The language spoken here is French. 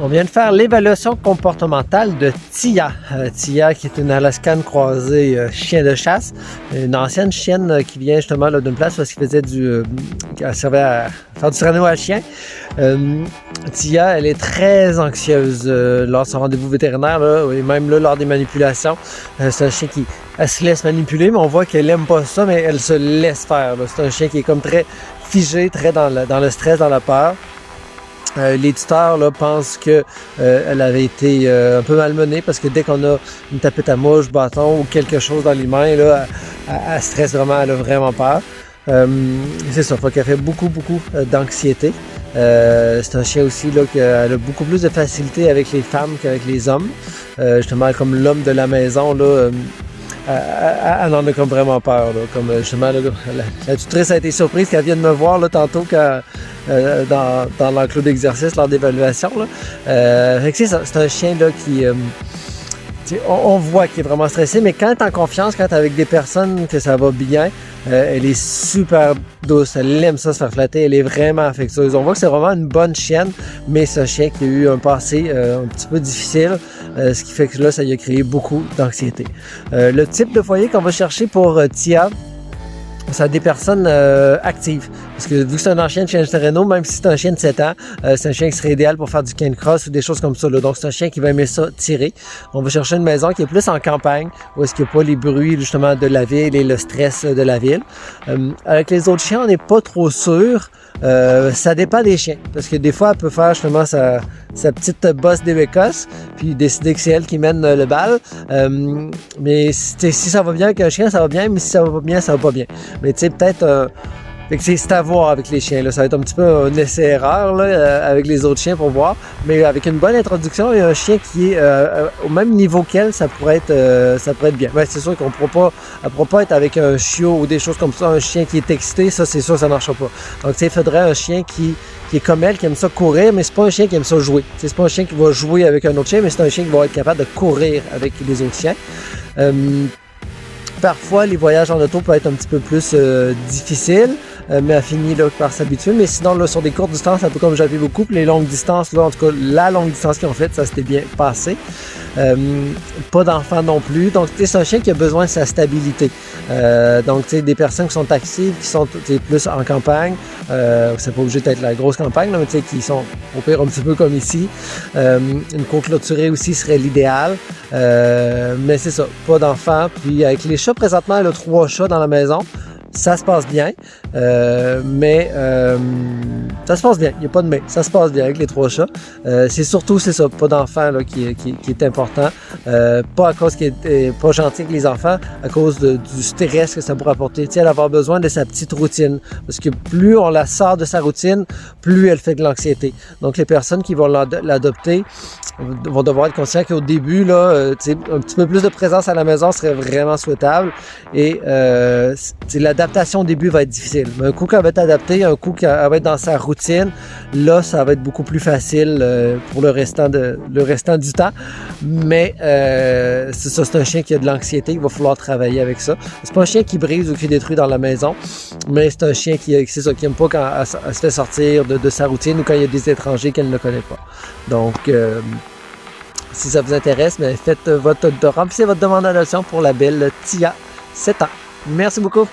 On vient de faire l'évaluation comportementale de Tia. Tia, qui est une Alaskan croisée chien de chasse, une ancienne chienne qui vient justement là, d'une place parce qu'elle faisait elle servait à faire du traîneau à chien. Tia, elle est très anxieuse lors de son rendez-vous vétérinaire là, et même là, lors des manipulations. C'est un chien qui elle se laisse manipuler, mais on voit qu'elle aime pas ça, mais elle se laisse faire. Là. C'est un chien qui est comme très figé, très dans le stress, dans la peur. Les tuteurs là, pensent que elle avait été un peu malmenée parce que dès qu'on a une tapette à mouche, bâton ou quelque chose dans les mains, là, elle stresse vraiment, elle a vraiment peur. C'est ça, faut qu'elle fait beaucoup d'anxiété. C'est un chien aussi là qu'elle a beaucoup plus de facilité avec les femmes qu'avec les hommes. Justement, comme l'homme de la maison, là, elle en a comme vraiment peur. Là, comme justement, là, la tutrice a été surprise qu'elle vienne me voir là, tantôt quand, dans l'enclos d'exercice lors d'évaluation. C'est un chien là, qui... on voit qu'il est vraiment stressé, mais quand tu es en confiance, quand tu es avec des personnes que ça va bien, elle est super douce, elle aime ça se faire flatter, elle est vraiment affectueuse. On voit que c'est vraiment une bonne chienne, mais c'est un chien qui a eu un passé un petit peu difficile, ce qui fait que là, ça lui a créé beaucoup d'anxiété. Le type de foyer qu'on va chercher pour Tia, c'est à des personnes actives. Parce que vu que c'est un chien de chien de traîneau, même si c'est un chien de 7 ans, c'est un chien qui serait idéal pour faire du canicross ou des choses comme ça. Là. Donc c'est un chien qui va aimer ça tirer. On va chercher une maison qui est plus en campagne, où est-ce qu'il n'y a pas les bruits justement de la ville et le stress de la ville. Avec les autres chiens, on n'est pas trop sûr. Ça dépend des chiens. Parce que des fois, elle peut faire justement sa petite bosse des bécosses, puis décider que c'est elle qui mène le bal. Mais si ça va bien avec un chien, ça va bien, mais si ça va pas bien, ça va pas bien. Mais tu sais, peut-être... Fait que c'est à voir avec les chiens. Là. Ça va être un petit peu un essai-erreur avec les autres chiens pour voir. Mais avec une bonne introduction et un chien qui est au même niveau qu'elle, ça pourrait être bien. Ouais, c'est sûr qu'on ne pourra pas être avec un chiot ou des choses comme ça, un chien qui est excité, ça c'est sûr que ça ne marchera pas. Donc il faudrait un chien qui est comme elle, qui aime ça courir, mais c'est pas un chien qui aime ça jouer. C'est pas un chien qui va jouer avec un autre chien, mais c'est un chien qui va être capable de courir avec les autres chiens. Parfois, les voyages en auto peuvent être un petit peu plus difficiles, mais elle finit là, par s'habituer. Mais sinon, là, sur des courtes distances, un peu comme j'avais beaucoup, puis les longues distances, là, en tout cas, la longue distance qu'ils ont faite, ça s'était bien passé. Pas d'enfants non plus. Donc, c'est un chien qui a besoin de sa stabilité. Donc, des personnes qui sont actives, qui sont plus en campagne, c'est pas obligé d'être la grosse campagne, là, mais qui sont au pire un petit peu comme ici. Une cour clôturée aussi serait l'idéal. Mais c'est ça, pas d'enfants. Puis avec les chats, présentement, elle a 3 chats dans la maison. Ça se passe bien, mais ça se passe bien, il n'y a pas de mais, ça se passe bien avec les 3 chats. C'est surtout, c'est ça, pas d'enfants là, qui est important. Pas à cause qu'elle est pas gentille avec les enfants, à cause du stress que ça pourrait apporter. Tu sais, elle va avoir besoin de sa petite routine, parce que plus on la sort de sa routine, plus elle fait de l'anxiété. Donc les personnes qui vont l'adopter vont devoir être conscients qu'au début, là, un petit peu plus de présence à la maison serait vraiment souhaitable. Et l'adaptation au début va être difficile. Mais un coup qu'elle va être adaptée, un coup qu'elle va être dans sa routine, là, ça va être beaucoup plus facile pour le restant du temps. Mais c'est ça, c'est un chien qui a de l'anxiété, il va falloir travailler avec ça. C'est pas un chien qui brise ou qui détruit dans la maison, mais c'est un chien qui aime pas quand elle se fait sortir de sa routine ou quand il y a des étrangers qu'elle ne connaît pas. Donc, si ça vous intéresse, remplissez votre demande d'adoption pour la belle Tia, 7 ans. Merci beaucoup.